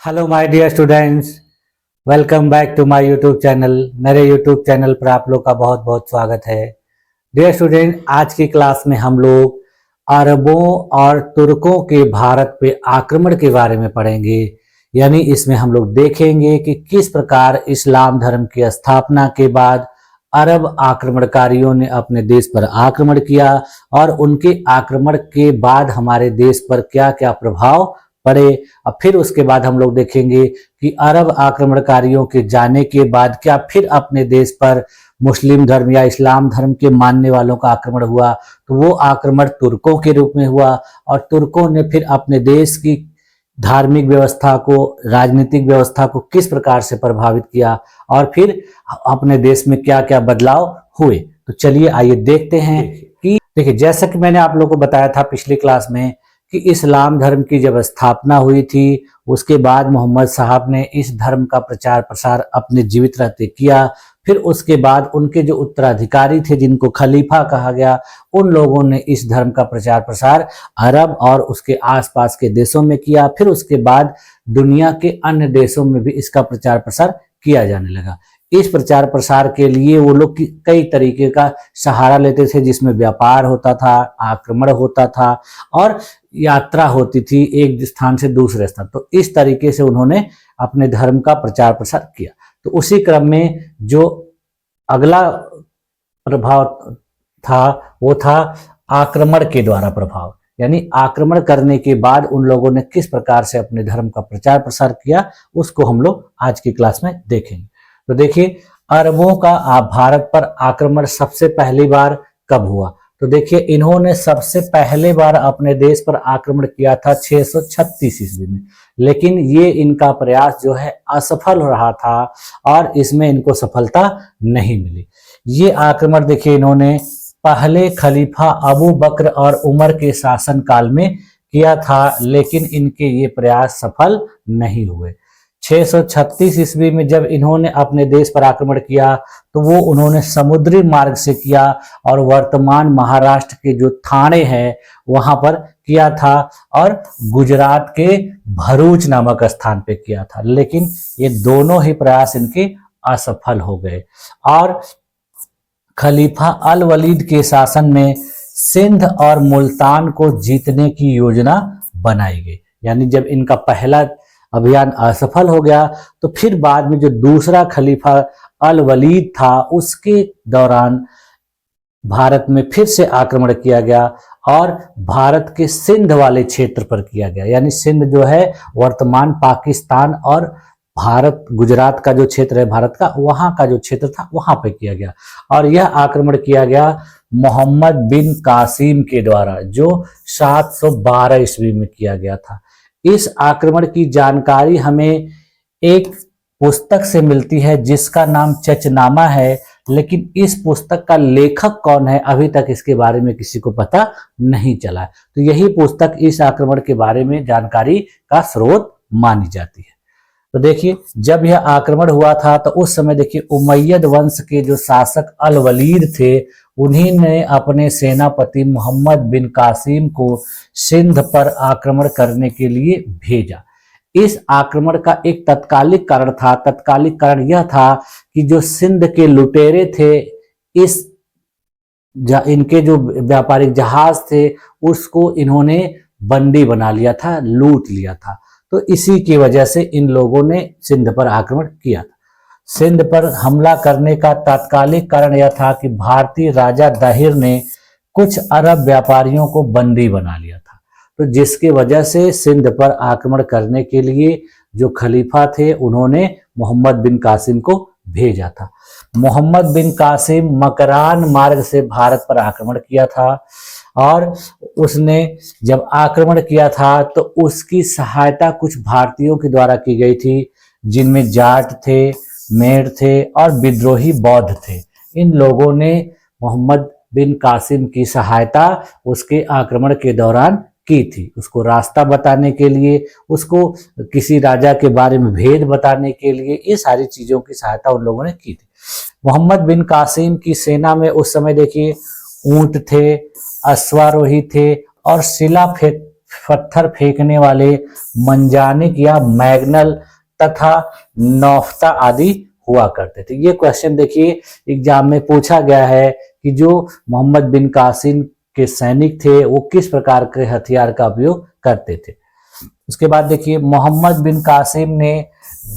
Hello my dear students, welcome back to my YouTube channel. मेरे YouTube channel पर आप लोग का बहुत बहुत स्वागत है। डियर स्टूडेंट, आज की क्लास में हम लोग अरबों और तुर्कों के भारत पे आक्रमण के बारे में पढ़ेंगे। यानी इसमें हम लोग देखेंगे कि किस प्रकार इस्लाम धर्म की स्थापना के बाद अरब आक्रमणकारियों ने अपने देश पर आक्रमण किया और उनके आक्रमण के बाद हमारे देश पर क्या क्या प्रभाव पड़े। और फिर उसके बाद हम लोग देखेंगे कि अरब आक्रमणकारियों के जाने के बाद क्या फिर अपने देश पर मुस्लिम धर्म या इस्लाम धर्म के मानने वालों का आक्रमण हुआ, तो वो आक्रमण तुर्कों के रूप में हुआ और तुर्कों ने फिर अपने देश की धार्मिक व्यवस्था को, राजनीतिक व्यवस्था को किस प्रकार से प्रभावित किया और फिर अपने देश में क्या क्या बदलाव हुए। तो चलिए आइए देखते हैं कि देखिए, जैसा कि मैंने आप लोगों को बताया था पिछली क्लास में कि इस्लाम धर्म की जब स्थापना हुई थी उसके बाद मोहम्मद साहब ने इस धर्म का प्रचार प्रसार अपने जीवित रहते किया। फिर उसके बाद उनके जो उत्तराधिकारी थे, जिनको खलीफा कहा गया, उन लोगों ने इस धर्म का प्रचार प्रसार अरब और उसके आसपास के देशों में किया। फिर उसके बाद दुनिया के अन्य देशों में भी इसका प्रचार प्रसार किया जाने लगा। इस प्रचार प्रसार के लिए वो लोग कई तरीके का सहारा लेते थे, जिसमें व्यापार होता था, आक्रमण होता था और यात्रा होती थी एक स्थान से दूसरे स्थान। तो इस तरीके से उन्होंने अपने धर्म का प्रचार प्रसार किया। तो उसी क्रम में जो अगला प्रभाव था वो था आक्रमण के द्वारा प्रभाव। यानी आक्रमण करने के बाद उन लोगों ने किस प्रकार से अपने धर्म का प्रचार प्रसार किया, उसको हम लोग आज की क्लास में देखेंगे। तो देखिए, अरबों का भारत पर आक्रमण सबसे पहली बार कब हुआ? तो देखिए, इन्होंने सबसे पहले बार अपने देश पर आक्रमण किया था 636 ईस्वी में, लेकिन ये इनका प्रयास जो है असफल रहा था और इसमें इनको सफलता नहीं मिली। ये आक्रमण देखिए इन्होंने पहले खलीफा अबू बकर और उमर के शासन काल में किया था, लेकिन इनके ये प्रयास सफल नहीं हुए। 636 ईस्वी में जब इन्होंने अपने देश पर आक्रमण किया तो वो उन्होंने समुद्री मार्ग से किया और वर्तमान महाराष्ट्र के जो थाने हैं वहां पर किया था और गुजरात के भरूच नामक स्थान पे किया था, लेकिन ये दोनों ही प्रयास इनके असफल हो गए। और खलीफा अल वलीद के शासन में सिंध और मुल्तान को जीतने की योजना बनाई गई। यानी जब इनका पहला अभियान असफल हो गया तो फिर बाद में जो दूसरा खलीफा अल वलीद था उसके दौरान भारत में फिर से आक्रमण किया गया और भारत के सिंध वाले क्षेत्र पर किया गया। यानी सिंध जो है वर्तमान पाकिस्तान और भारत, गुजरात का जो क्षेत्र है भारत का, वहां का जो क्षेत्र था वहां पे किया गया। और यह आक्रमण किया गया मोहम्मद बिन कासिम के द्वारा, जो 712 ईस्वी में किया गया था। इस आक्रमण की जानकारी हमें एक पुस्तक से मिलती है जिसका नाम चचनामा है, लेकिन इस पुस्तक का लेखक कौन है अभी तक इसके बारे में किसी को पता नहीं चला। तो यही पुस्तक इस आक्रमण के बारे में जानकारी का स्रोत मानी जाती है। तो देखिए, जब यह आक्रमण हुआ था तो उस समय देखिए उमैयद वंश के जो शासक अल वलीद थे उन्हीं ने अपने सेनापति मोहम्मद बिन कासिम को सिंध पर आक्रमण करने के लिए भेजा। इस आक्रमण का एक तत्कालिक कारण यह था कि जो सिंध के लुटेरे थे, इनके जो व्यापारिक जहाज थे उसको इन्होंने बंदी बना लिया था, लूट लिया था। तो इसी की वजह से इन लोगों ने सिंध पर आक्रमण किया था। सिंध पर हमला करने का तात्कालिक कारण यह था कि भारतीय राजा दाहिर ने कुछ अरब व्यापारियों को बंदी बना लिया था, तो जिसकी वजह से सिंध पर आक्रमण करने के लिए जो खलीफा थे उन्होंने मोहम्मद बिन कासिम को भेजा था। मोहम्मद बिन कासिम मकरान मार्ग से भारत पर आक्रमण किया था और उसने जब आक्रमण किया था तो उसकी सहायता कुछ भारतीयों के द्वारा की गई थी, जिनमें जाट थे, मेर थे और विद्रोही बौद्ध थे। इन लोगों ने मोहम्मद बिन कासिम की सहायता उसके आक्रमण के दौरान की थी। उसको रास्ता बताने के लिए, उसको किसी राजा के बारे में भेद बताने के लिए, ये सारी चीजों की सहायता उन लोगों ने की थी। मोहम्मद बिन कासिम की सेना में उस समय देखिए ऊंट थे, अश्वारोही थे और शिला पत्थर फेंकने वाले मंजानिक या मैग्नल तथा नौफ्ता आदि हुआ करते थे। ये क्वेश्चन देखिए एग्जाम में पूछा गया है कि जो मोहम्मद बिन कासिम के सैनिक थे वो किस प्रकार के हथियार का उपयोग करते थे। उसके बाद देखिए मोहम्मद बिन कासिम ने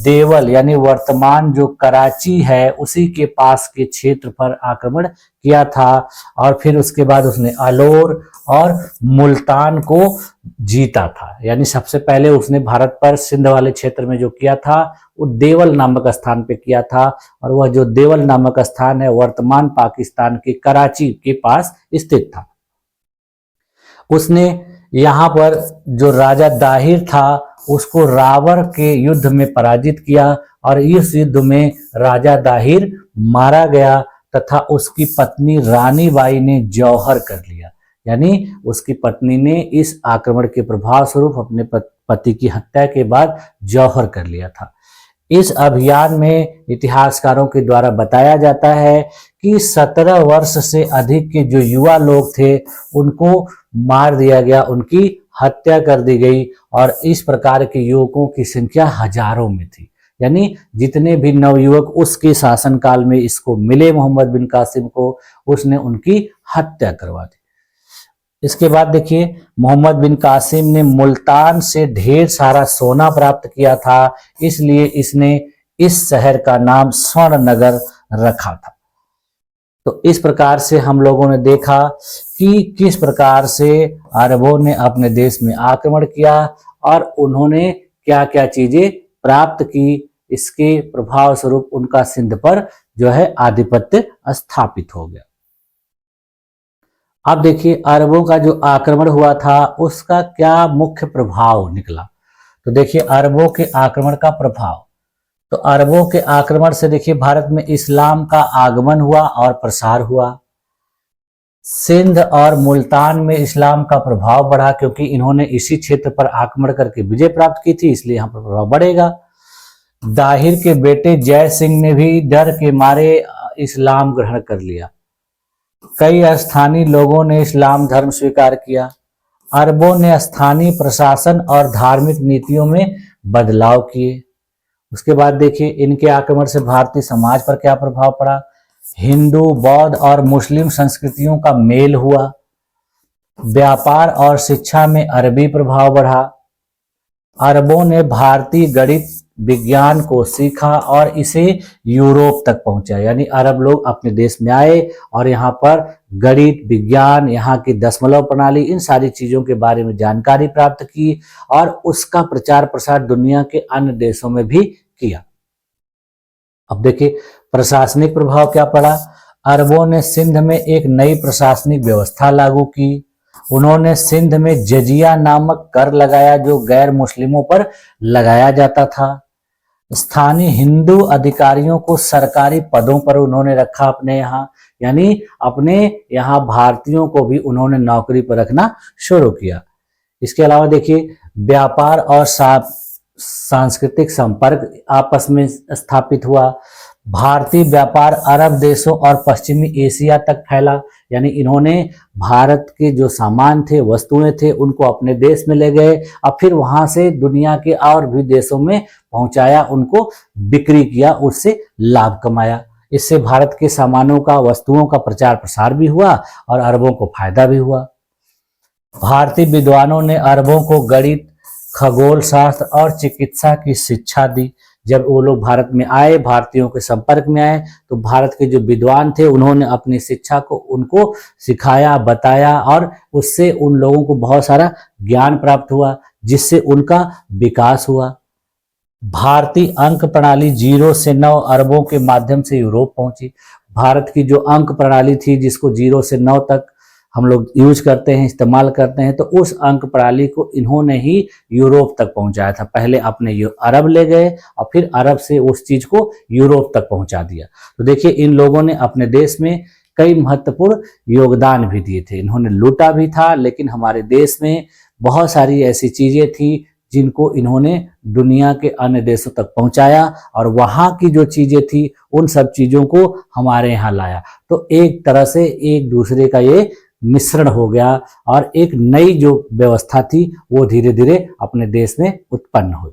देवल यानी वर्तमान जो कराची है उसी के पास के क्षेत्र पर आक्रमण किया था और फिर उसके बाद उसने अलोर और मुल्तान को जीता था। यानी सबसे पहले उसने भारत पर सिंध वाले क्षेत्र में जो किया था वो देवल नामक स्थान पे किया था और वह जो देवल नामक स्थान है वर्तमान पाकिस्तान के कराची के पास स्थित था। उसने यहाँ पर जो राजा दाहिर था उसको रावण के युद्ध में पराजित किया और इस युद्ध में राजा दाहिर मारा गया तथा उसकी पत्नी रानी बाई ने जौहर कर लिया। यानी उसकी पत्नी ने इस आक्रमण के प्रभाव स्वरूप अपने पति की हत्या के बाद जौहर कर लिया था। इस अभियान में इतिहासकारों के द्वारा बताया जाता है कि 17 वर्ष से अधिक के जो युवा लोग थे उनको मार दिया गया, उनकी हत्या कर दी गई और इस प्रकार के युवकों की संख्या हजारों में थी। यानी जितने भी नवयुवक उसके शासनकाल में इसको मिले मोहम्मद बिन कासिम को, उसने उनकी हत्या करवा दी। इसके बाद देखिए मोहम्मद बिन कासिम ने मुल्तान से ढेर सारा सोना प्राप्त किया था, इसलिए इसने इस शहर का नाम स्वर्ण नगर रखा था। तो इस प्रकार से हम लोगों ने देखा कि किस प्रकार से अरबों ने अपने देश में आक्रमण किया और उन्होंने क्या क्या चीजें प्राप्त की। इसके प्रभाव स्वरूप उनका सिंध पर जो है आधिपत्य स्थापित हो गया। अब देखिए अरबों का जो आक्रमण हुआ था उसका क्या मुख्य प्रभाव निकला। तो देखिए अरबों के आक्रमण का प्रभाव, तो अरबों के आक्रमण से देखिए भारत में इस्लाम का आगमन हुआ और प्रसार हुआ। सिंध और मुल्तान में इस्लाम का प्रभाव बढ़ा क्योंकि इन्होंने इसी क्षेत्र पर आक्रमण करके विजय प्राप्त की थी, इसलिए यहाँ पर प्रभाव बढ़ेगा। दाहिर के बेटे जय सिंह ने भी डर के मारे इस्लाम ग्रहण कर लिया। कई स्थानीय लोगों ने इस्लाम धर्म स्वीकार किया। अरबों ने स्थानीय प्रशासन और धार्मिक नीतियों में बदलाव किए। उसके बाद देखिए इनके आक्रमण से भारतीय समाज पर क्या प्रभाव पड़ा। हिंदू, बौद्ध और मुस्लिम संस्कृतियों का मेल हुआ। व्यापार और शिक्षा में अरबी प्रभाव बढ़ा। अरबों ने भारतीय गणित विज्ञान को सीखा और इसे यूरोप तक पहुंचा। यानी अरब लोग अपने देश में आए और यहाँ पर गणित विज्ञान, यहाँ की दशमलव प्रणाली, इन सारी चीजों के बारे में जानकारी प्राप्त की और उसका प्रचार प्रसार दुनिया के अन्य देशों में भी किया। अब देखिए प्रशासनिक प्रभाव क्या पड़ा। अरबों ने सिंध में एक नई प्रशासनिक व्यवस्था लागू की। उन्होंने सिंध में जजिया नामक कर लगाया जो गैर मुस्लिमों पर लगाया जाता था। स्थानीय हिंदू अधिकारियों को सरकारी पदों पर उन्होंने रखा अपने यहाँ, यानी अपने यहाँ भारतीयों को भी उन्होंने नौकरी पर रखना शुरू किया। इसके अलावा देखिए व्यापार और सांस्कृतिक संपर्क आपस में स्थापित हुआ। भारतीय व्यापार अरब देशों और पश्चिमी एशिया तक फैला। यानी इन्होंने भारत के जो सामान थे, वस्तुएं थे, उनको अपने देश में ले गए और फिर वहां से दुनिया के और भी देशों में पहुंचाया, उनको बिक्री किया, उससे लाभ कमाया। इससे भारत के सामानों का, वस्तुओं का प्रचार प्रसार भी हुआ और अरबों को फायदा भी हुआ। भारतीय विद्वानों ने अरबों को गणित, खगोल शास्त्र और चिकित्सा की शिक्षा दी। जब वो लोग भारत में आए, भारतीयों के संपर्क में आए, तो भारत के जो विद्वान थे उन्होंने अपनी शिक्षा को उनको सिखाया, बताया और उससे उन लोगों को बहुत सारा ज्ञान प्राप्त हुआ जिससे उनका विकास हुआ। भारतीय अंक प्रणाली 0 से 9 अरबों के माध्यम से यूरोप पहुंची। भारत की जो अंक प्रणाली थी जिसको 0 से 9 तक हम लोग यूज करते हैं, इस्तेमाल करते हैं, तो उस अंक प्रणाली को इन्होंने ही यूरोप तक पहुंचाया था। पहले अपने अरब ले गए और फिर अरब से उस चीज को यूरोप तक पहुंचा दिया। तो देखिए इन लोगों ने अपने देश में कई महत्वपूर्ण योगदान भी दिए थे। इन्होंने लूटा भी था, लेकिन हमारे देश में बहुत सारी ऐसी चीजें थी जिनको इन्होंने दुनिया के अन्य देशों तक पहुंचाया और वहां की जो चीजें थी उन सब चीजों को हमारे यहाँ लाया। तो एक तरह से एक दूसरे का ये मिश्रण हो गया और एक नई जो व्यवस्था थी वो धीरे धीरे अपने देश में उत्पन्न हुई।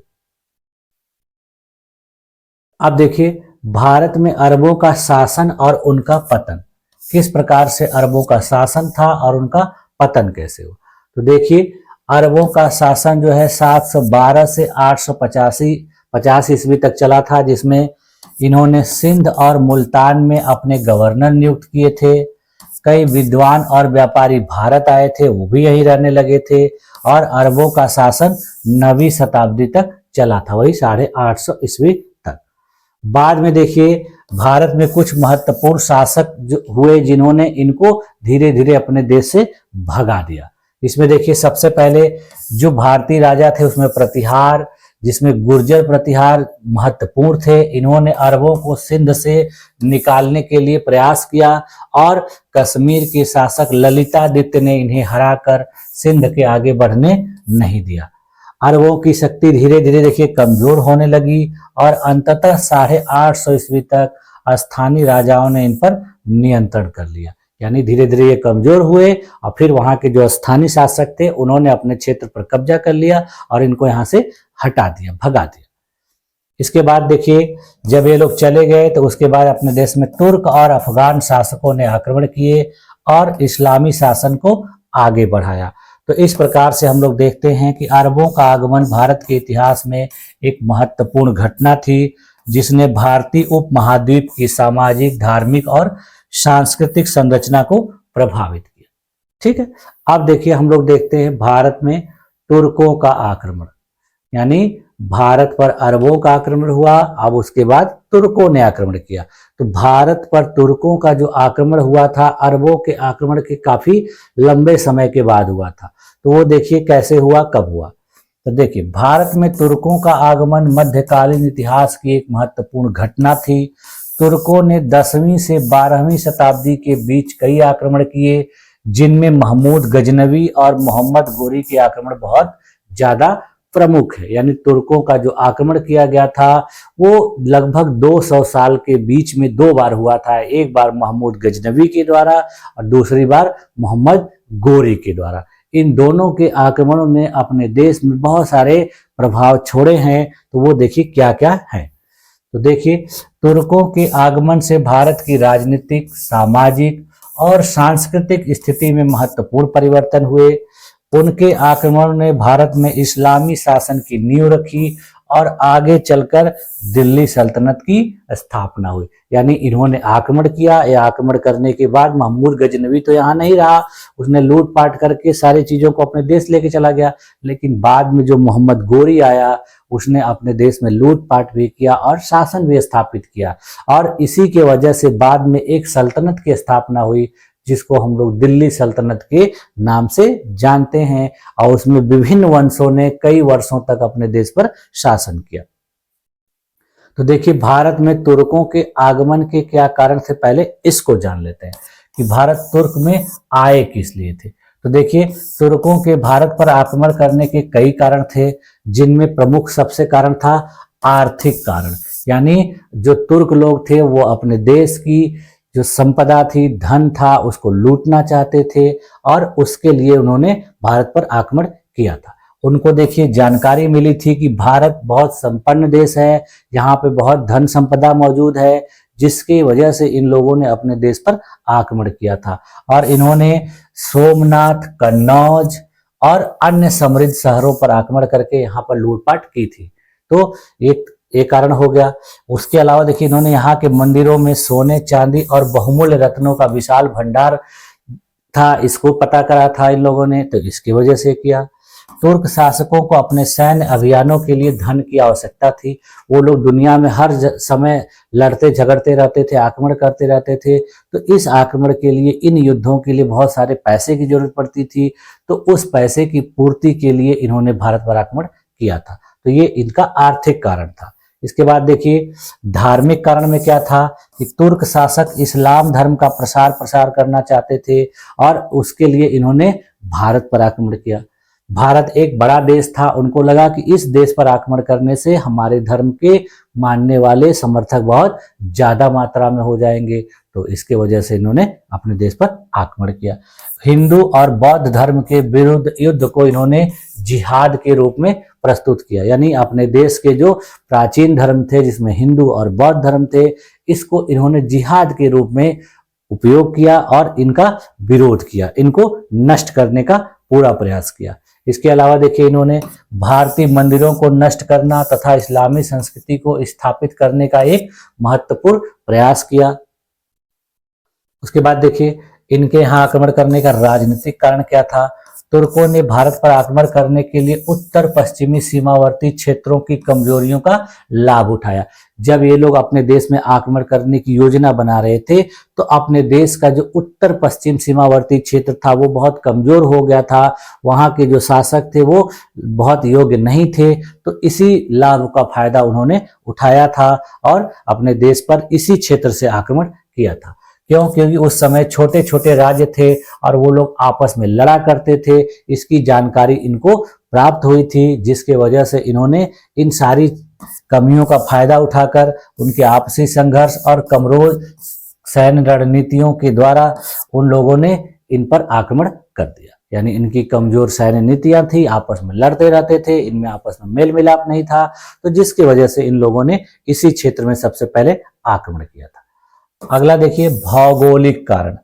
अब देखिए भारत में अरबों का शासन और उनका पतन, किस प्रकार से अरबों का शासन था और उनका पतन कैसे हुआ। तो देखिए अरबों का शासन जो है 712 से 850 ईस्वी तक चला था, जिसमें इन्होंने सिंध और मुल्तान में अपने गवर्नर नियुक्त किए थे। कई विद्वान और व्यापारी भारत आए थे, वो भी यहीं रहने लगे थे और अरबों का शासन 9वीं शताब्दी तक चला था, वही 850 ईस्वी तक। बाद में देखिए भारत में कुछ महत्वपूर्ण शासक हुए जिन्होंने इनको धीरे धीरे अपने देश से भगा दिया। इसमें देखिए सबसे पहले जो भारतीय राजा थे उसमें प्रतिहार, जिसमें गुर्जर प्रतिहार महत्वपूर्ण थे। इन्होंने अरबों को सिंध से निकालने के लिए प्रयास किया और कश्मीर के शासक ललितादित्य ने इन्हें हराकर सिंध के आगे बढ़ने नहीं दिया। अरबों की शक्ति धीरे धीरे देखिए कमजोर होने लगी और अंततः 850 ईस्वी तक स्थानीय राजाओं ने इन पर नियंत्रण कर लिया। यानी धीरे धीरे ये कमजोर हुए और फिर वहां के जो स्थानीय शासक थे उन्होंने अपने क्षेत्र पर कब्जा कर लिया और इनको यहाँ से हटा दिया, भगा दिया। इसके बाद देखिए जब ये लोग चले गए तो उसके बाद अपने देश में तुर्क और अफगान शासकों ने आक्रमण किए और इस्लामी शासन को आगे बढ़ाया। तो इस प्रकार से हम लोग देखते हैं कि अरबों का आगमन भारत के इतिहास में एक महत्वपूर्ण घटना थी, जिसने भारतीय उपमहाद्वीप की सामाजिक, धार्मिक और सांस्कृतिक संरचना को प्रभावित किया। ठीक है, अब देखिए हम लोग देखते हैं भारत में तुर्कों का आक्रमण, यानी भारत पर अरबों का आक्रमण हुआ, अब उसके बाद तुर्कों ने आक्रमण किया। तो भारत पर तुर्कों का जो आक्रमण हुआ था अरबों के आक्रमण के काफी लंबे समय के बाद हुआ था। तो वो देखिए कैसे हुआ, कब हुआ। तो देखिए भारत में तुर्कों का आगमन मध्यकालीन इतिहास की एक महत्वपूर्ण घटना थी। तुर्कों ने 10वीं से 12वीं शताब्दी के बीच कई आक्रमण किए, जिनमें महमूद गजनवी और मोहम्मद गोरी के आक्रमण बहुत ज्यादा प्रमुख है। यानी तुर्कों का जो आक्रमण किया गया था वो लगभग 200 साल के बीच में 2 बार हुआ था। एक बार महमूद गजनवी के द्वारा और दूसरी बार मोहम्मद गोरी के द्वारा। इन दोनों के आक्रमणों ने अपने देश में बहुत सारे प्रभाव छोड़े हैं। तो वो देखिए क्या क्या है। तो देखिए तुर्कों के आगमन से भारत की राजनीतिक, सामाजिक और सांस्कृतिक स्थिति में महत्वपूर्ण परिवर्तन हुए। उनके आक्रमण ने भारत में इस्लामी शासन की नींव रखी और आगे चलकर दिल्ली सल्तनत की स्थापना हुई। यानी इन्होंने आक्रमण किया, या आक्रमण करने के बाद महमूद गजनवी तो यहाँ नहीं रहा, उसने लूटपाट करके सारी चीजों को अपने देश लेके चला गया। लेकिन बाद में जो मोहम्मद गोरी आया उसने अपने देश में लूटपाट भी किया और शासन भी स्थापित किया, और इसी के वजह से बाद में एक सल्तनत की स्थापना हुई जिसको हम लोग दिल्ली सल्तनत के नाम से जानते हैं। और उसमें विभिन्न वंशों ने कई वर्षों तक अपने देश पर शासन किया। तो देखिए भारत में तुर्कों के आगमन के क्या कारण थे, पहले इसको जान लेते हैं कि भारत तुर्क में आए किस लिए थे। तो देखिए तुर्कों के भारत पर आक्रमण करने के कई कारण थे, जिनमें प्रमुख सबसे कारण था आर्थिक कारण। यानी जो तुर्क लोग थे वो अपने देश की जो संपदा थी, धन था, उसको लूटना चाहते थे और उसके लिए उन्होंने भारत पर आक्रमण किया था। उनको देखिए जानकारी मिली थी कि भारत बहुत संपन्न देश है, यहाँ पे बहुत धन संपदा मौजूद है, जिसकी वजह से इन लोगों ने अपने देश पर आक्रमण किया था। और इन्होंने सोमनाथ, कन्नौज और अन्य समृद्ध शहरों पर आक्रमण करके यहाँ पर लूटपाट की थी। तो एक कारण हो गया। उसके अलावा देखिए इन्होंने यहाँ के मंदिरों में सोने, चांदी और बहुमूल्य रत्नों का विशाल भंडार था, इसको पता करा था इन लोगों ने, तो इसकी वजह से किया। तुर्क शासकों को अपने सैन्य अभियानों के लिए धन की आवश्यकता थी। वो लोग दुनिया में हर समय लड़ते झगड़ते रहते थे, आक्रमण करते रहते थे। तो इस आक्रमण के लिए, इन युद्धों के लिए बहुत सारे पैसे की जरूरत पड़ती थी। तो उस पैसे की पूर्ति के लिए इन्होंने भारत पर आक्रमण किया था। तो ये इनका आर्थिक कारण था। इसके बाद देखिए धार्मिक कारण में क्या था कि तुर्क शासक इस्लाम धर्म का प्रसार करना चाहते थे और उसके लिए इन्होंने भारत पर आक्रमण किया। भारत एक बड़ा देश था, उनको लगा कि इस देश पर आक्रमण करने से हमारे धर्म के मानने वाले समर्थक बहुत ज्यादा मात्रा में हो जाएंगे। तो इसके वजह से इन्होंने अपने देश पर आक्रमण किया। हिंदू और बौद्ध धर्म के विरुद्ध युद्ध को इन्होंने जिहाद के रूप में प्रस्तुत किया, यानी अपने देश के जो प्राचीन धर्म थे जिसमें हिंदू और बौद्ध धर्म थे, इसको इन्होंने जिहाद के रूप में उपयोग किया और इनका विरोध किया, इनको नष्ट करने का पूरा प्रयास किया। इसके अलावा देखिए इन्होंने भारतीय मंदिरों को नष्ट करना तथा इस्लामी संस्कृति को स्थापित करने का एक महत्वपूर्ण प्रयास किया। उसके बाद देखिए इनके यहाँ आक्रमण करने का राजनीतिक कारण क्या था। तुर्कों ने भारत पर आक्रमण करने के लिए उत्तर पश्चिमी सीमावर्ती क्षेत्रों की कमजोरियों का लाभ उठाया। जब ये लोग अपने देश में आक्रमण करने की योजना बना रहे थे तो अपने देश का जो उत्तर पश्चिम सीमावर्ती क्षेत्र था वो बहुत कमजोर हो गया था, वहां के जो शासक थे वो बहुत योग्य नहीं थे, तो इसी लाभ का फायदा उन्होंने उठाया था और अपने देश पर इसी क्षेत्र से आक्रमण किया था। क्यों? क्योंकि उस समय छोटे छोटे राज्य थे और वो लोग आपस में लड़ा करते थे, इसकी जानकारी इनको प्राप्त हुई थी, जिसके वजह से इन्होंने इन सारी कमियों का फायदा उठाकर उनके आपसी संघर्ष और कमजोर सैन्य रणनीतियों के द्वारा उन लोगों ने इन पर आक्रमण कर दिया। यानी इनकी कमजोर सैन्य नीतियां थी, आपस में लड़ते रहते थे, इनमें आपस में मेल मिलाप नहीं था, तो जिसकी वजह से इन लोगों ने इसी क्षेत्र में सबसे पहले आक्रमण किया था। अगला देखिए भौगोलिक कारण।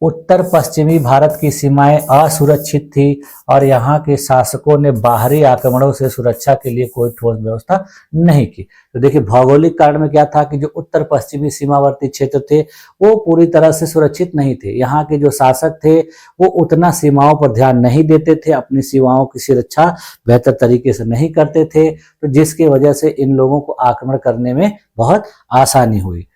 उत्तर पश्चिमी भारत की सीमाएं असुरक्षित थी और यहाँ के शासकों ने बाहरी आक्रमणों से सुरक्षा के लिए कोई ठोस व्यवस्था नहीं की। तो देखिए भौगोलिक कारण में क्या था कि जो उत्तर पश्चिमी सीमावर्ती क्षेत्र थे वो पूरी तरह से सुरक्षित नहीं थे। यहाँ के जो शासक थे वो उतना सीमाओं पर ध्यान नहीं देते थे, अपनी सीमाओं की सुरक्षा बेहतर तरीके से नहीं करते थे, तो जिसकी वजह से इन लोगों को आक्रमण करने में बहुत आसानी हुई।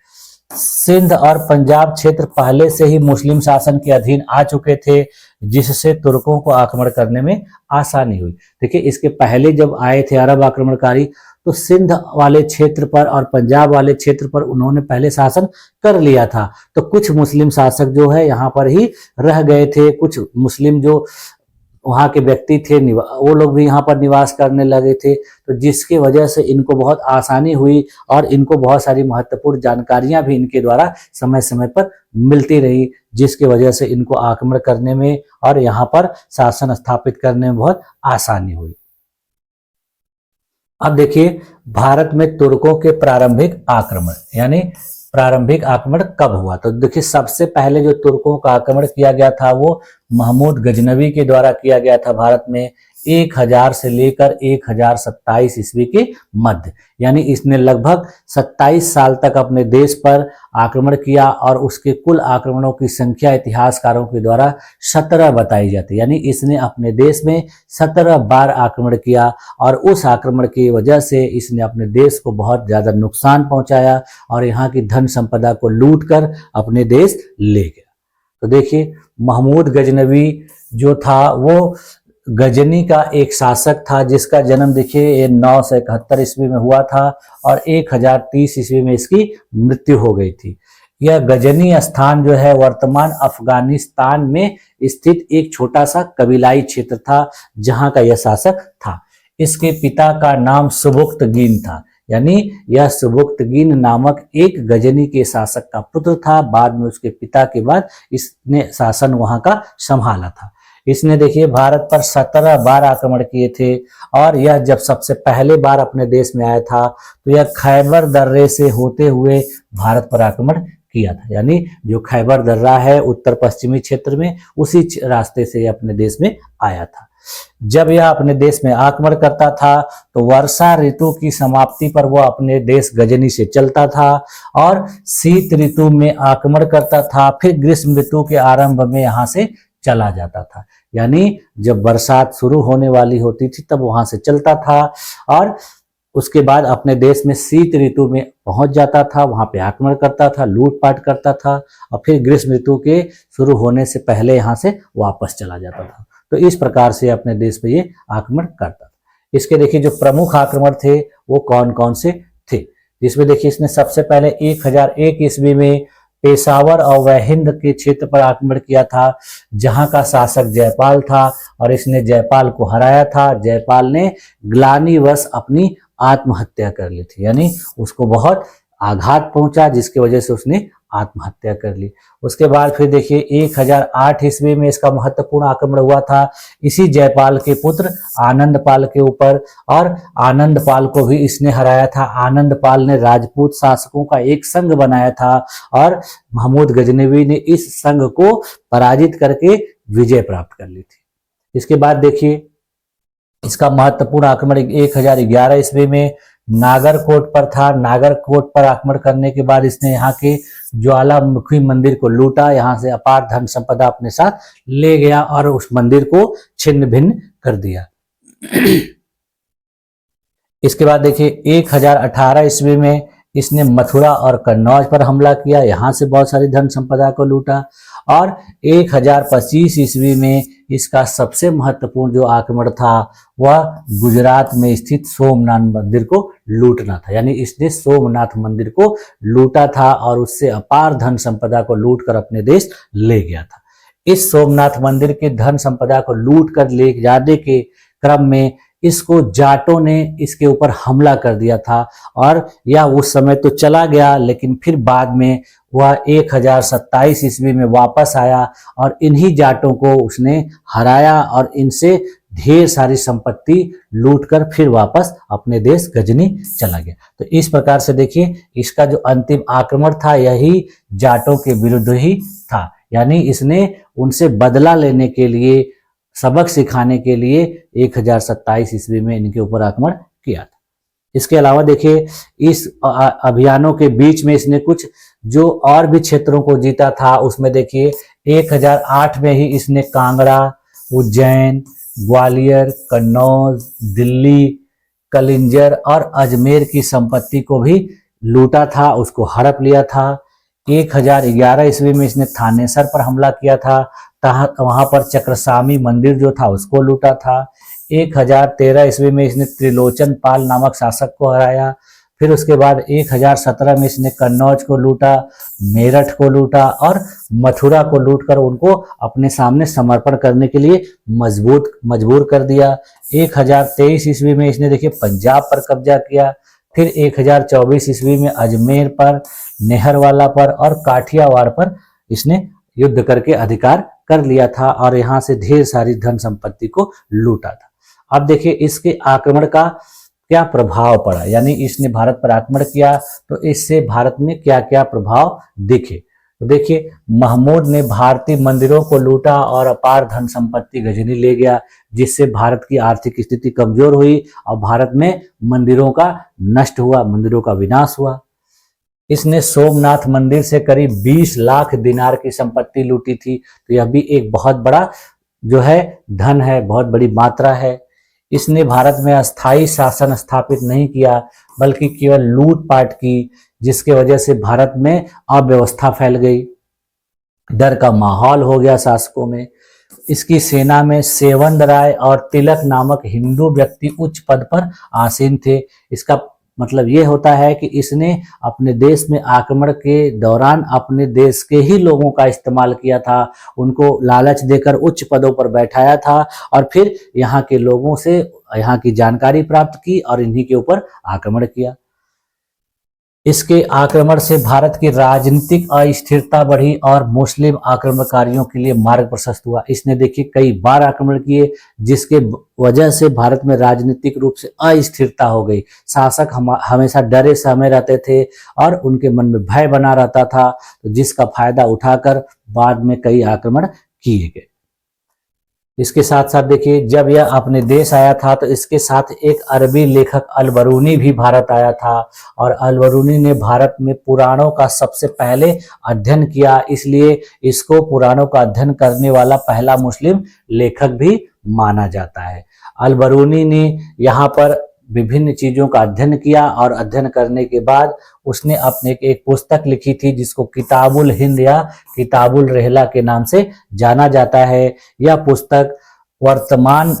सिंध और पंजाब क्षेत्र पहले से ही मुस्लिम शासन के अधीन आ चुके थे, जिससे तुर्कों को आक्रमण करने में आसानी हुई। देखिए इसके पहले जब आए थे अरब आक्रमणकारी तो सिंध वाले क्षेत्र पर और पंजाब वाले क्षेत्र पर उन्होंने पहले शासन कर लिया था, तो कुछ मुस्लिम शासक जो है यहाँ पर ही रह गए थे। कुछ मुस्लिम जो वहाँ के व्यक्ति थे वो लोग भी यहाँ पर निवास करने लगे थे, तो जिसकी वजह से इनको बहुत आसानी हुई और इनको बहुत सारी महत्वपूर्ण जानकारियां भी इनके द्वारा समय समय पर मिलती रही, जिसकी वजह से इनको आक्रमण करने में और यहाँ पर शासन स्थापित करने में बहुत आसानी हुई। अब देखिए भारत में तुर्कों के प्रारंभिक आक्रमण, यानी प्रारंभिक आक्रमण कब हुआ। तो देखिए सबसे पहले जो तुर्कों का आक्रमण किया गया था वो महमूद गजनवी के द्वारा किया गया था भारत में 1000 से लेकर 1027 ईस्वी के मध्य, यानी इसने लगभग 27 साल तक अपने देश पर आक्रमण किया और उसके कुल आक्रमणों की संख्या इतिहासकारों के द्वारा 17 बताई जाती है। यानी इसने अपने देश में 17 बार आक्रमण किया और उस आक्रमण की वजह से इसने अपने देश को बहुत ज्यादा नुकसान पहुंचाया और यहाँ की धन संपदा को लूट कर अपने देश ले गया। तो देखिए महमूद गजनवी जो था वो गजनी का एक शासक था, जिसका जन्म देखिए ये 971 ईस्वी में हुआ था और 1030 ईस्वी में इसकी मृत्यु हो गई थी। यह गजनी स्थान जो है वर्तमान अफगानिस्तान में स्थित एक छोटा सा कबीलाई क्षेत्र था जहां का यह शासक था। इसके पिता का नाम सुबुक्तगीन था, यानी यह सुबुक्तगीन नामक एक गजनी के शासक का पुत्र था। बाद में उसके पिता के बाद इसने शासन वहां का संभाला था। इसने देखिए भारत पर 17 बार आक्रमण किए थे और यह जब सबसे पहले बार अपने देश में आया था तो यह खैबर दर्रे से होते हुए भारत पर आक्रमण किया था। यानी जो खैबर दर्रा है उत्तर पश्चिमी क्षेत्र में, उसी रास्ते से यह अपने देश में आया था। जब यह अपने देश में आक्रमण करता था तो वर्षा ऋतु की समाप्ति पर वह अपने देश गजनी से चलता था और शीत ऋतु में आक्रमण करता था, फिर ग्रीष्म ऋतु के आरंभ में यहाँ से चला जाता था। यानी जब बरसात शुरू होने वाली होती थी तब वहां से चलता था और उसके बाद अपने देश में शीत ऋतु में पहुंच जाता था, वहां पे आक्रमण करता था, लूटपाट करता था और फिर ग्रीष्म ऋतु के शुरू होने से पहले यहाँ से वापस चला जाता था। तो इस प्रकार से अपने देश पे ये आक्रमण करता था। इसके देखिए जो प्रमुख आक्रमण थे वो कौन कौन से थे, जिसमें देखिए इसने सबसे पहले 1001 ईस्वी में पेशावर और वह हिंद के क्षेत्र पर आक्रमण किया था, जहां का शासक जयपाल था और इसने जयपाल को हराया था। जयपाल ने ग्लानिवश अपनी आत्महत्या कर ली थी, यानी उसको बहुत आघात पहुंचा जिसकी वजह से उसने आत्महत्या कर ली। उसके बाद फिर देखिए 1008 ईस्वी में इसका महत्वपूर्ण आक्रमण हुआ था इसी जयपाल के पुत्र आनंदपाल के ऊपर, और आनंदपाल को भी इसने हराया था। आनंदपाल ने राजपूत शासकों का एक संघ बनाया था और महमूद गजनवी ने इस संघ को पराजित करके विजय प्राप्त कर ली थी। इसके बाद देखिए इसका महत्वपूर्ण आक्रमण 1011 ईस्वी में नागरकोट पर था। नागरकोट पर आक्रमण करने के बाद इसने यहाँ के ज्वालामुखी मंदिर को लूटा, यहाँ से अपार धन संपदा अपने साथ ले गया और उस मंदिर को छिन्न भिन्न कर दिया। इसके बाद देखिए 1018 ईस्वी में इसने मथुरा और कन्नौज पर हमला किया, यहाँ से बहुत सारी धन संपदा को लूटा। और 1025 ईस्वी में इसका सबसे महत्वपूर्ण जो आक्रमण था वह गुजरात में स्थित सोमनाथ मंदिर को लूटना था, यानी इसने सोमनाथ मंदिर को लूटा था और उससे अपार धन संपदा को लूटकर अपने देश ले गया था। इस सोमनाथ मंदिर के धन संपदा को लूट कर ले जाने के क्रम में इसको जाटों ने इसके ऊपर हमला कर दिया था और यह उस समय तो चला गया, लेकिन फिर बाद में वह 1027 ईस्वी में वापस आया और इन्हीं जाटों को उसने हराया और इनसे ढेर सारी संपत्ति लूटकर फिर वापस अपने देश गजनी चला गया। तो इस प्रकार से देखिए इसका जो अंतिम आक्रमण था यही जाटों के विरुद्ध ही था, यानी इसने उनसे बदला लेने के लिए, सबक सिखाने के लिए 1027 ईस्वी में इनके ऊपर आक्रमण किया था। इसके अलावा देखिए इस अभियानों के बीच में इसने कुछ जो और भी क्षेत्रों को जीता था, उसमें देखिए 1008 में ही इसने कांगड़ा, उज्जैन, ग्वालियर, कन्नौज, दिल्ली, कलिंजर और अजमेर की संपत्ति को भी लूटा था, उसको हड़प लिया था। 1011 ईस्वी में इसने थानेसर पर हमला किया था, वहां पर चक्रसामी मंदिर जो था उसको लूटा था। 1013 ईस्वी में इसने त्रिलोचन पाल नामक शासक को हराया। फिर उसके बाद 1017 में इसने कन्नौज को लूटा, मेरठ को लूटा और मथुरा को लूटकर उनको अपने सामने समर्पण करने के लिए मजबूर कर दिया। 1023 ईस्वी में इसने देखिए पंजाब पर कब्जा किया। फिर 1024 ईस्वी में अजमेर पर, नेहरवाला पर और काठियावाड़ पर इसने युद्ध करके अधिकार कर लिया था और यहाँ से ढेर सारी धन संपत्ति को लूटा था। अब देखिए इसके आक्रमण का क्या प्रभाव पड़ा, यानी इसने भारत पर आक्रमण किया तो इससे भारत में क्या क्या प्रभाव दिखे। तो देखिए महमूद ने भारतीय मंदिरों को लूटा और अपार धन संपत्ति गजनी ले गया, जिससे भारत की आर्थिक स्थिति कमजोर हुई और भारत में मंदिरों का नष्ट हुआ, मंदिरों का विनाश हुआ। इसने सोमनाथ मंदिर से करीब 20 लाख दिनार की संपत्ति लूटी थी, तो यह भी एक बहुत बड़ा जो है धन है, बहुत बड़ी मात्रा है। इसने भारत में अस्थायी शासन स्थापित नहीं किया, बल्कि केवल लूटपाट की, जिसके वजह से भारत में अव्यवस्था फैल गई, डर का माहौल हो गया शासकों में। इसकी सेना में सेवंद राय और तिलक नामक हिंदू व्यक्ति उच्च पद पर आसीन थे। इसका मतलब ये होता है कि इसने अपने देश में आक्रमण के दौरान अपने देश के ही लोगों का इस्तेमाल किया था, उनको लालच देकर उच्च पदों पर बैठाया था और फिर यहाँ के लोगों से यहाँ की जानकारी प्राप्त की और इन्हीं के ऊपर आक्रमण किया। इसके आक्रमण से भारत की राजनीतिक अस्थिरता बढ़ी और मुस्लिम आक्रमणकारियों के लिए मार्ग प्रशस्त हुआ। इसने देखिए कई बार आक्रमण किए, जिसके वजह से भारत में राजनीतिक रूप से अस्थिरता हो गई। शासक हमेशा डरे सहमे रहते थे और उनके मन में भय बना रहता था, तो जिसका फायदा उठाकर बाद में कई आक्रमण किए गए। इसके साथ साथ देखिए जब यह अपने देश आया था तो इसके साथ एक अरबी लेखक अल-बरूनी भी भारत आया था और अल-बरूनी ने भारत में पुराणों का सबसे पहले अध्ययन किया, इसलिए इसको पुराणों का अध्ययन करने वाला पहला मुस्लिम लेखक भी माना जाता है। अल-बरूनी ने यहाँ पर विभिन्न चीजों का अध्ययन किया और अध्ययन करने के बाद उसने अपने एक पुस्तक लिखी थी जिसको किताबुल हिंद या किताबुल रहला के नाम से जाना जाता है। यह पुस्तक वर्तमान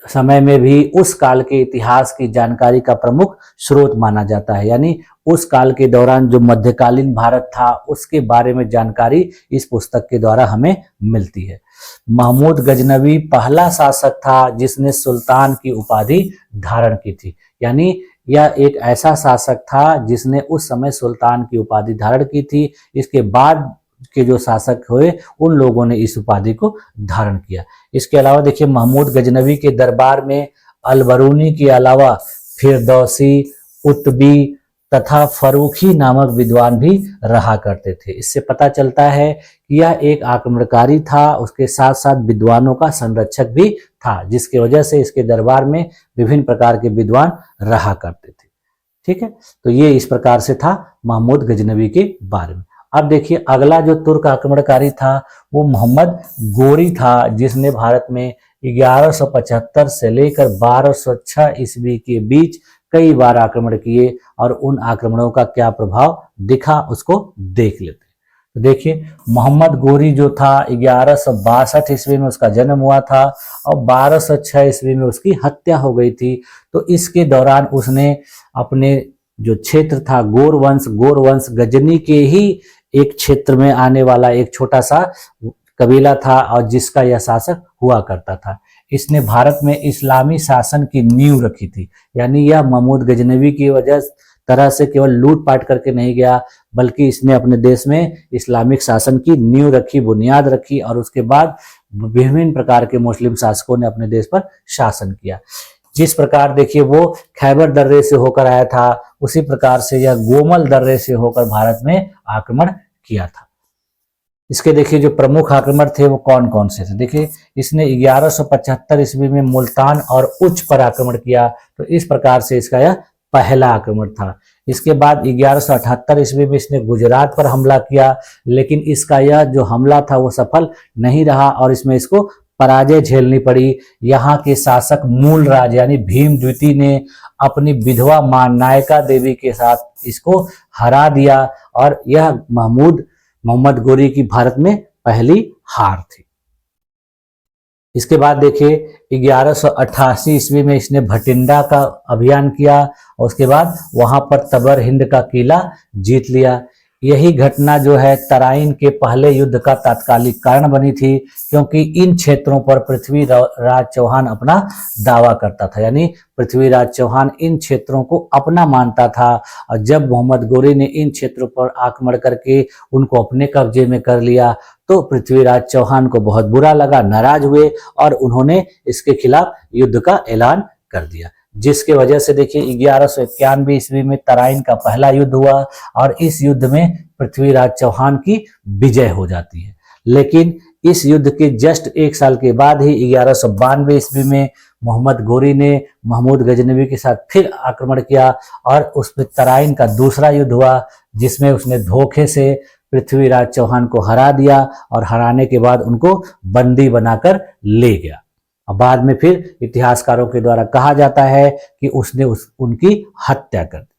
समय में भी उस काल के इतिहास की जानकारी का प्रमुख स्रोत माना जाता है, यानी उस काल के दौरान जो मध्यकालीन भारत था उसके बारे में जानकारी इस पुस्तक के द्वारा हमें मिलती है। महमूद गजनवी पहला शासक था जिसने सुल्तान की उपाधि धारण की थी, यानी यह एक ऐसा शासक था जिसने उस समय सुल्तान की उपाधि धारण की थी। इसके बाद के जो शासक हुए उन लोगों ने इस उपाधि को धारण किया। इसके अलावा देखिए महमूद गजनवी के दरबार में अलबरूनी के अलावा फिरदौसी, उतबी तथा फरूखी नामक विद्वान भी रहा करते थे। इससे पता चलता है कि यह एक आक्रमणकारी था, उसके साथ साथ विद्वानों का संरक्षक भी था, जिसकी वजह से इसके दरबार में विभिन्न प्रकार के विद्वान रहा करते थे। ठीक है, तो ये इस प्रकार से था महमूद गजनवी के बारे में। अब देखिए अगला जो तुर्क आक्रमणकारी था वो मोहम्मद गोरी था, जिसने भारत में 1175 से लेकर 1206 ईस्वी के बीच कई बार आक्रमण किए और उन आक्रमणों का क्या प्रभाव दिखा उसको देख लेते हैं। तो देखिए मोहम्मद गोरी जो था 1162 ईस्वी में उसका जन्म हुआ था और 1206 ईस्वी में उसकी हत्या हो गई थी। तो इसके दौरान उसने अपने जो क्षेत्र था गोरवंश गजनी के ही एक क्षेत्र में आने वाला एक छोटा सा कबीला था और जिसका यह शासक हुआ करता था। इसने भारत में इस्लामी शासन की नींव रखी थी। यानी यह महमूद गजनवी की वजह तरह से केवल लूटपाट करके नहीं गया, बल्कि इसने अपने देश में इस्लामिक शासन की नींव रखी, बुनियाद रखी और उसके बाद विभिन्न प्रकार के मुस्लिम शासकों ने अपने देश पर शासन किया। जिस प्रकार देखिए वो खैबर दर्रे से होकर आया था, उसी प्रकार से यह गोमल दर्रे से होकर भारत में आक्रमण किया था। इसके देखिए जो प्रमुख आक्रमण थे वो कौन कौन से थे। देखिए इसने 1175 ईस्वी में मुल्तान और उच्च पर आक्रमण किया, तो इस प्रकार से इसका यह पहला आक्रमण था। इसके बाद 1178 ईस्वी में इसने गुजरात पर हमला किया, लेकिन इसका यह जो हमला था वो सफल नहीं रहा और इसमें इसको पराजय झेलनी पड़ी। यहाँ के शासक मूलराज यानी भीम द्वितीय ने अपनी विधवा मां नायका देवी के साथ इसको हरा दिया और यह मोहम्मद गोरी की भारत में पहली हार थी। इसके बाद देखिए 1188 ईस्वी में इसने भटिंडा का अभियान किया और उसके बाद वहां पर तबर हिंद का किला जीत लिया। यही घटना जो है तराइन के पहले युद्ध का तात्कालिक कारण बनी थी, क्योंकि इन क्षेत्रों पर पृथ्वीराज चौहान अपना दावा करता था। यानी पृथ्वीराज चौहान इन क्षेत्रों को अपना मानता था और जब मोहम्मद गोरी ने इन क्षेत्रों पर आक्रमण करके उनको अपने कब्जे में कर लिया तो पृथ्वीराज चौहान को बहुत बुरा लगा, नाराज हुए और उन्होंने इसके खिलाफ युद्ध का ऐलान कर दिया, जिसके वजह से देखिए 1191 ईस्वी में तराइन का पहला युद्ध हुआ और इस युद्ध में पृथ्वीराज चौहान की विजय हो जाती है। लेकिन इस युद्ध के जस्ट एक साल के बाद ही 1192 ईस्वी में मोहम्मद गोरी ने महमूद गजनवी के साथ फिर आक्रमण किया और उसमें तराइन का दूसरा युद्ध हुआ, जिसमें उसने धोखे से पृथ्वीराज चौहान को हरा दिया और हराने के बाद उनको बंदी बनाकर ले गया। बाद में फिर इतिहासकारों के द्वारा कहा जाता है कि उसने उनकी हत्या कर दी।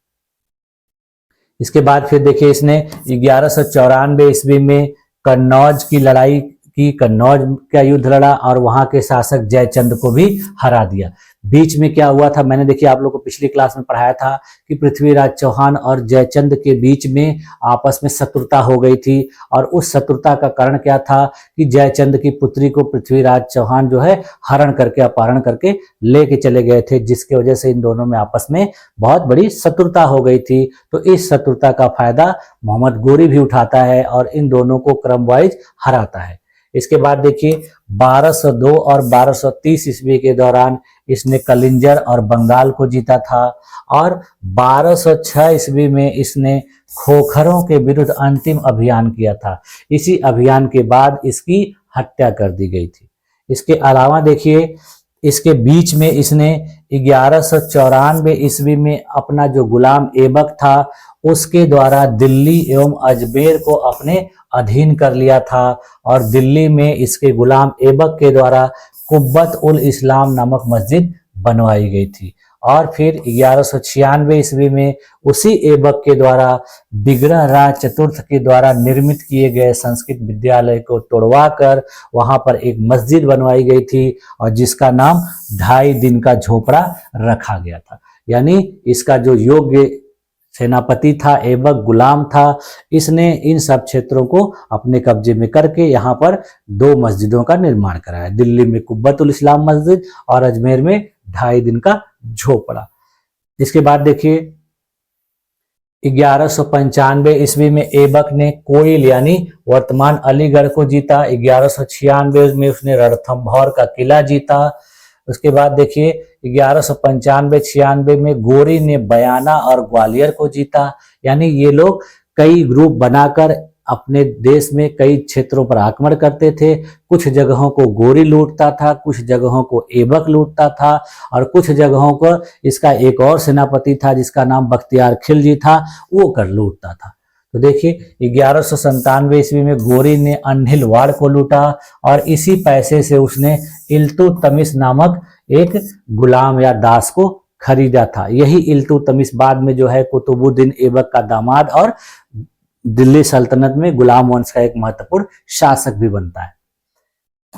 इसके बाद फिर देखिए इसने 1194 ईस्वी में कन्नौज की लड़ाई की, कन्नौज का युद्ध लड़ा और वहां के शासक जयचंद को भी हरा दिया। बीच में क्या हुआ था, मैंने देखिए आप लोगों को पिछली क्लास में पढ़ाया था कि पृथ्वीराज चौहान और जयचंद के बीच में आपस में शत्रुता हो गई थी और उस शत्रुता का कारण क्या था कि जयचंद की पुत्री को पृथ्वीराज चौहान जो है हरण करके अपहरण करके लेके चले गए थे, जिसकी वजह से इन दोनों में आपस में बहुत बड़ी शत्रुता हो गई थी। तो इस शत्रुता का फायदा मोहम्मद गोरी भी उठाता है और इन दोनों को क्रम वाइज हराता है। इसके बाद देखिए 1202 और 1230 ईस्वी के दौरान इसने कलिंजर और बंगाल को जीता था और 1206 ईस्वी में इसने खोखरों के विरुद्ध अंतिम अभियान किया था। इसी अभियान के बाद इसकी हत्या कर दी गई थी। इसके अलावा देखिए इसके बीच में इसने 1194 ईस्वी में अपना जो गुलाम ऐबक था उसके द्वारा दिल्ली एवं अजमेर को अपने अधीन कर लिया था और दिल्ली में इसके गुलाम ऐबक के द्वारा कुब्बत उल इस्लाम नामक मस्जिद बनवाई गई थी। और फिर 1196 ईस्वी में उसी ऐबक के द्वारा विग्रह राज चतुर्थ के द्वारा निर्मित किए गए संस्कृत विद्यालय को तोड़वाकर वहां पर एक मस्जिद बनवाई गई थी और जिसका नाम 2.5 दिन का झोपड़ा रखा गया था। यानी इसका जो योग्य सेनापति था, ऐबक गुलाम था, इसने इन सब क्षेत्रों को अपने कब्जे में करके यहाँ पर 2 मस्जिदों का निर्माण कराया, दिल्ली में कुब्बतुल इस्लाम मस्जिद और अजमेर में 2.5 दिन का झोपड़ा। इसके बाद देखिए 1195 ईस्वी में ऐबक ने कोइल यानी वर्तमान अलीगढ़ को जीता। 1196 में उसने रणथंभौर का किला जीता। उसके बाद देखिए 1195-96 में गोरी ने बयाना और ग्वालियर को जीता। यानी ये लोग कई ग्रुप बनाकर अपने देश में कई क्षेत्रों पर आक्रमण करते थे। कुछ जगहों को गोरी लूटता था, कुछ जगहों को ऐबक लूटता था, और कुछ जगहों को इसका एक और सेनापति था जिसका नाम बख्तियार खिलजी था, वो कर लूटता था। तो देखिए 1197 ईस्वी में गोरी ने अन्हिलवाड़ को लूटा और इसी पैसे से उसने इल्तुतमिश नामक एक गुलाम या दास को खरीदा था। यही इल्तुतमिश बाद में जो है कुतुबुद्दीन ऐबक का दामाद और दिल्ली सल्तनत में गुलाम वंश का एक महत्वपूर्ण शासक भी बनता है।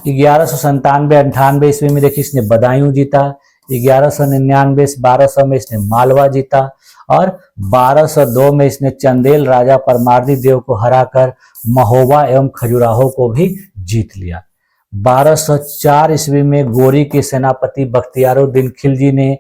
1197-98 ईस्वी में देखिए इसने बदायूं जीता। 1199-1200 में इसने मालवा जीता और 1202 में इसने चंदेल राजा परमार्दी देव को हराकर महोबा एवं खजुराहो को भी जीत लिया। 1204 ईस्वी में गोरी के सेनापति बख्तियारुद्दीन खिलजी ने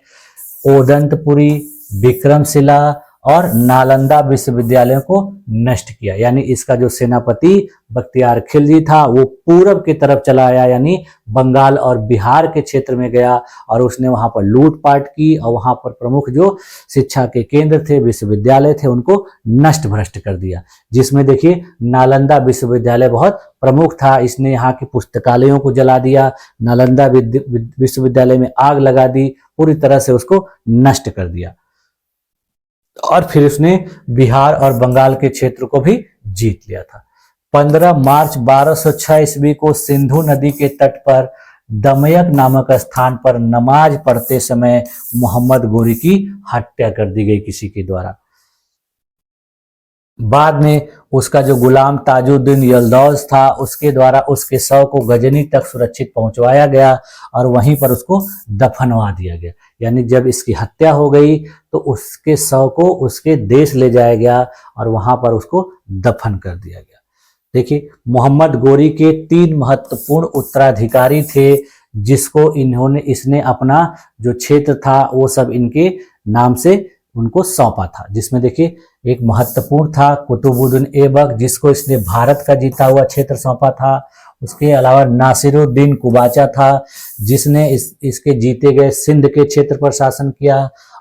ओदंतपुरी, विक्रमशिला और नालंदा विश्वविद्यालयों को नष्ट किया। यानी इसका जो सेनापति बख्तियार खिलजी था वो पूरब की तरफ चला आया, यानी बंगाल और बिहार के क्षेत्र में गया और उसने वहां पर लूटपाट की और वहां पर प्रमुख जो शिक्षा के केंद्र थे, विश्वविद्यालय थे, उनको नष्ट भ्रष्ट कर दिया। जिसमें देखिए नालंदा विश्वविद्यालय बहुत प्रमुख था। इसने यहाँ के पुस्तकालयों को जला दिया, नालंदा विश्वविद्यालय में आग लगा दी, पूरी तरह से उसको नष्ट कर दिया और फिर उसने बिहार और बंगाल के क्षेत्र को भी जीत लिया था। 15 मार्च 1206 ईस्वी को सिंधु नदी के तट पर दमयक नामक स्थान पर नमाज पढ़ते समय मोहम्मद गोरी की हत्या कर दी गई किसी के द्वारा। बाद में उसका जो गुलाम ताजुद्दीन यल्दौज था उसके द्वारा उसके शव को गजनी तक सुरक्षित पहुंचवाया गया और वहीं पर उसको दफनवा दिया गया। यानी जब इसकी हत्या हो गई तो उसके शव को उसके देश ले जाया गया और वहां पर उसको दफन कर दिया गया। देखिए मोहम्मद गोरी के 3 महत्वपूर्ण उत्तराधिकारी थे जिसको इसने अपना जो क्षेत्र था वो सब इनके नाम से उनको सौंपा था। जिसमें देखिए एक महत्वपूर्ण था कुतुबुद्दीन ऐबक जिसको इसने भारत का जीता हुआ क्षेत्र सौंपा था। उसके अलावा नासिरुद्दीन कुबाचा था जिसने इसके जीते गए सिंध के क्षेत्र पर शासन किया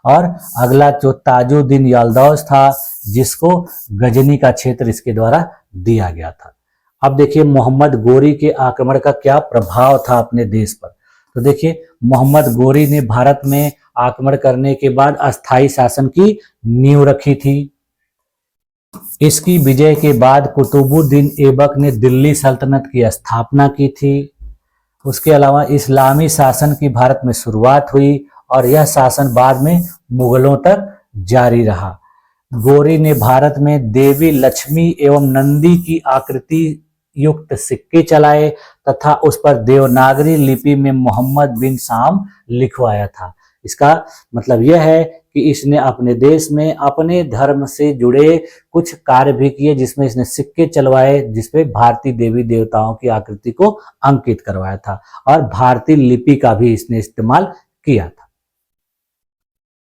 और अगला जो ताजुद्दीन यल्दौज था जिसको गजनी का क्षेत्र इसके द्वारा दिया गया था। अब देखिए मोहम्मद गोरी के आक्रमण का क्या प्रभाव था अपने देश पर। तो देखिए मोहम्मद गोरी ने भारत में आक्रमण करने के बाद अस्थायी शासन की नींव रखी थी। इसकी विजय के बाद कुतुबुद्दीन ऐबक ने दिल्ली सल्तनत की स्थापना की थी। उसके अलावा इस्लामी शासन की भारत में शुरुआत हुई और यह शासन बाद में मुगलों तक जारी रहा। गोरी ने भारत में देवी लक्ष्मी एवं नंदी की आकृति युक्त सिक्के चलाए तथा उस पर देवनागरी लिपि में मोहम्मद बिन शाम लिखवाया था। इसका मतलब यह है कि इसने अपने देश में अपने धर्म से जुड़े कुछ कार्य भी किए जिसमें इसने सिक्के चलवाए जिसपे भारतीय देवी देवताओं की आकृति को अंकित करवाया था और भारतीय लिपि का भी इसने इस्तेमाल किया था।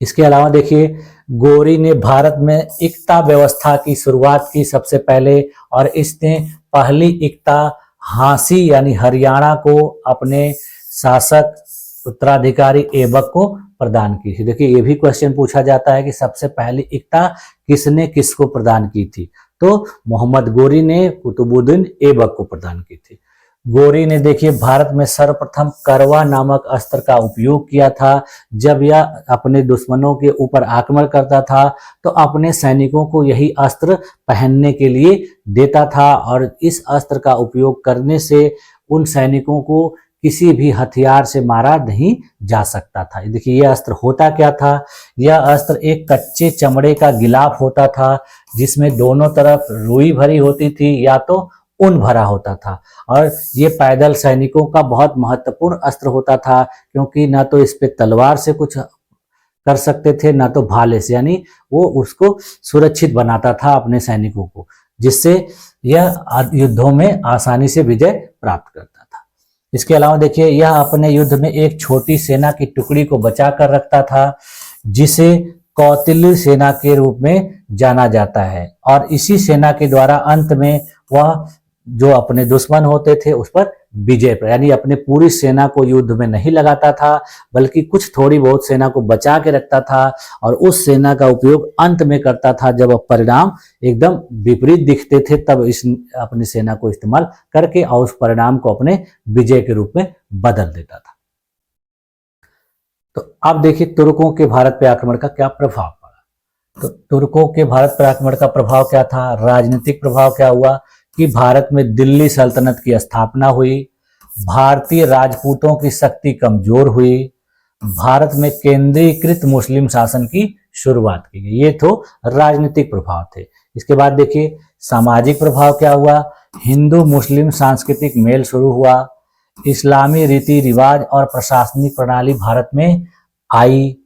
इसके अलावा देखिए गोरी ने भारत में इक्ता व्यवस्था की शुरुआत की सबसे पहले और इसने पहली इक्ता हांसी यानी हरियाणा को अपने शासक उत्तराधिकारी ऐबक को प्रदान की थी। देखिए ये भी क्वेश्चन पूछा जाता है कि सबसे पहली इक्ता किसने किसको प्रदान की थी, तो मोहम्मद गोरी ने कुतुबुद्दीन ऐबक को प्रदान की थी। गोरी ने देखिए भारत में सर्वप्रथम करवा नामक अस्त्र का उपयोग किया था। जब यह अपने दुश्मनों के ऊपर आक्रमण करता था तो अपने सैनिकों को यही अस्त्र पहनने के लिए देता था और इस अस्त्र का उपयोग करने से उन सैनिकों को किसी भी हथियार से मारा नहीं जा सकता था। देखिए यह अस्त्र होता क्या था, यह अस्त्र एक कच्चे चमड़े का गिलाफ होता था जिसमें दोनों तरफ रुई भरी होती थी या तो ऊन भरा होता था और ये पैदल सैनिकों का बहुत महत्वपूर्ण अस्त्र होता था क्योंकि ना तो इस पे तलवार से कुछ कर सकते थे ना तो भाले से, यानी वो उसको सुरक्षित बनाता था अपने सैनिकों को, जिससे यह युद्धों में आसानी से विजय प्राप्त करता था। इसके अलावा देखिए यह अपने युद्ध में एक छोटी सेना की टुकड़ी को बचा कर रखता था जिसे कौटिल्य सेना के रूप में जाना जाता है। और इसी सेना के द्वारा अंत में वह जो अपने दुश्मन होते थे उस पर विजय पर, यानी अपने पूरी सेना को युद्ध में नहीं लगाता था, बल्कि कुछ थोड़ी बहुत सेना को बचा के रखता था और उस सेना का उपयोग अंत में करता था। जब परिणाम एकदम विपरीत दिखते थे तब इस अपनी सेना को इस्तेमाल करके और उस परिणाम को अपने विजय के रूप में बदल देता था। तो अब देखिए तुर्कों के भारत पे आक्रमण का क्या प्रभाव पड़ा। तो तुर्कों के भारत पर आक्रमण का प्रभाव क्या था, राजनीतिक प्रभाव क्या हुआ कि भारत में दिल्ली सल्तनत की स्थापना हुई, भारतीय राजपूतों की शक्ति कमजोर हुई, भारत में केंद्रीकृत मुस्लिम शासन की शुरुआत की गई। ये तो राजनीतिक प्रभाव थे। इसके बाद देखिए सामाजिक प्रभाव क्या हुआ, हिंदू मुस्लिम सांस्कृतिक मेल शुरू हुआ, इस्लामी रीति रिवाज और प्रशासनिक प्रणाली भारत में आई,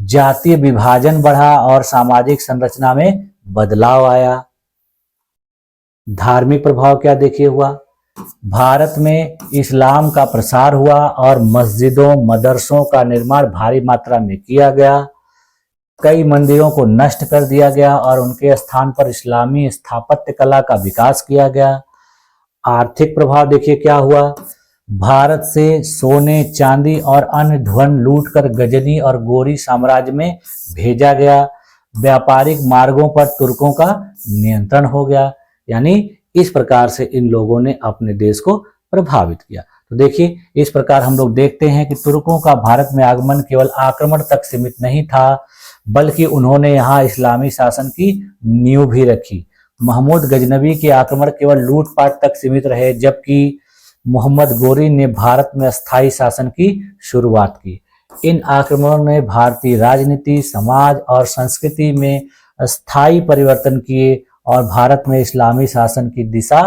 जातीय विभाजन बढ़ा और सामाजिक संरचना में बदलाव आया। धार्मिक प्रभाव क्या देखिए हुआ, भारत में इस्लाम का प्रसार हुआ और मस्जिदों मदरसों का निर्माण भारी मात्रा में किया गया, कई मंदिरों को नष्ट कर दिया गया और उनके स्थान पर इस्लामी स्थापत्य कला का विकास किया गया। आर्थिक प्रभाव देखिए क्या हुआ, भारत से सोने चांदी और अन्य धन लूटकर गजनी और गोरी साम्राज्य में भेजा गया, व्यापारिक मार्गों पर तुर्कों का नियंत्रण हो गया। यानी इस प्रकार से इन लोगों ने अपने देश को प्रभावित किया। तो देखिए इस प्रकार हम लोग देखते हैं कि तुर्कों का भारत में आगमन केवल आक्रमण तक सीमित नहीं था, बल्कि उन्होंने यहाँ इस्लामी शासन की नींव भी रखी। महमूद गजनवी के आक्रमण केवल लूटपाट तक सीमित रहे, जबकि मोहम्मद गोरी ने भारत में स्थायी शासन की शुरुआत की। इन आक्रमणों ने भारतीय राजनीति, समाज और संस्कृति में स्थायी परिवर्तन किए और भारत में इस्लामी शासन की दिशा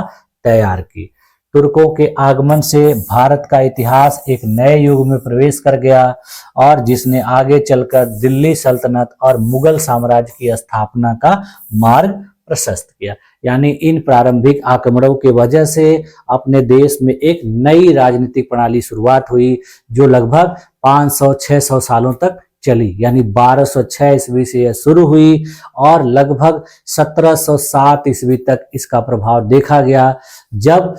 तैयार की। तुर्कों के आगमन से भारत का इतिहास एक नए युग में प्रवेश कर गया और जिसने आगे चलकर दिल्ली सल्तनत और मुगल साम्राज्य की स्थापना का मार्ग प्रशस्त किया। यानी इन प्रारंभिक आक्रमणों की वजह से अपने देश में एक नई राजनीतिक प्रणाली शुरुआत हुई जो लगभग 500-600 सालों तक चली। यानी 1206 ईस्वी से यह शुरू हुई और लगभग 1707 ईस्वी तक इसका प्रभाव देखा गया, जब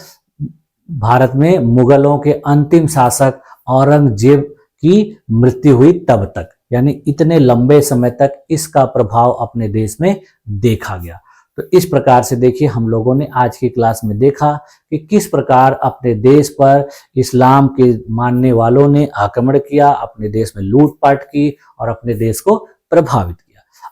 भारत में मुगलों के अंतिम शासक औरंगजेब की मृत्यु हुई तब तक। यानी इतने लंबे समय तक इसका प्रभाव अपने देश में देखा गया। तो इस प्रकार से देखिए हम लोगों ने आज की क्लास में देखा कि किस प्रकार अपने देश पर इस्लाम के मानने वालों ने आक्रमण किया, अपने देश में लूटपाट की और अपने देश को प्रभावित किया।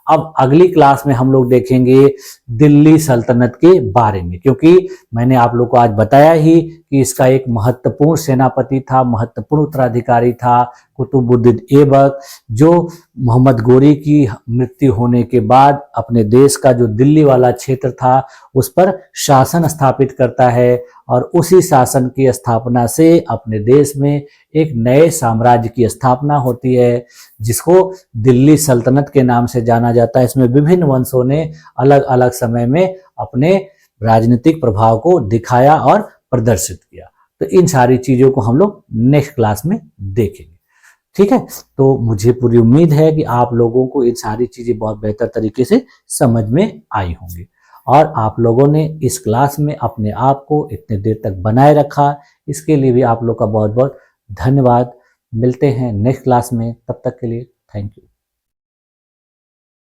अब अगली क्लास में हम लोग देखेंगे दिल्ली सल्तनत के बारे में, क्योंकि मैंने आप लोग को आज बताया ही कि इसका एक महत्वपूर्ण सेनापति था, महत्वपूर्ण उत्तराधिकारी था कुतुबुद्दीन ऐबक, जो मोहम्मद गोरी की मृत्यु होने के बाद अपने देश का जो दिल्ली वाला क्षेत्र था उस पर शासन स्थापित करता है और उसी शासन की स्थापना से अपने देश में एक नए साम्राज्य की स्थापना होती है जिसको दिल्ली सल्तनत के नाम से जाना जाता है। इसमें विभिन्न वंशों ने अलग अलग समय में अपने राजनीतिक प्रभाव को दिखाया और प्रदर्शित किया। तो इन सारी चीजों को हम लोग नेक्स्ट क्लास में देखेंगे। ठीक है, तो मुझे पूरी उम्मीद है कि आप लोगों को इन सारी चीजें बहुत बेहतर तरीके से समझ में आई होंगी और आप लोगों ने इस क्लास में अपने आप को इतने देर तक बनाए रखा, इसके लिए भी आप लोग का बहुत बहुत धन्यवाद। मिलते हैं नेक्स्ट क्लास में, तब तक के लिए थैंक यू।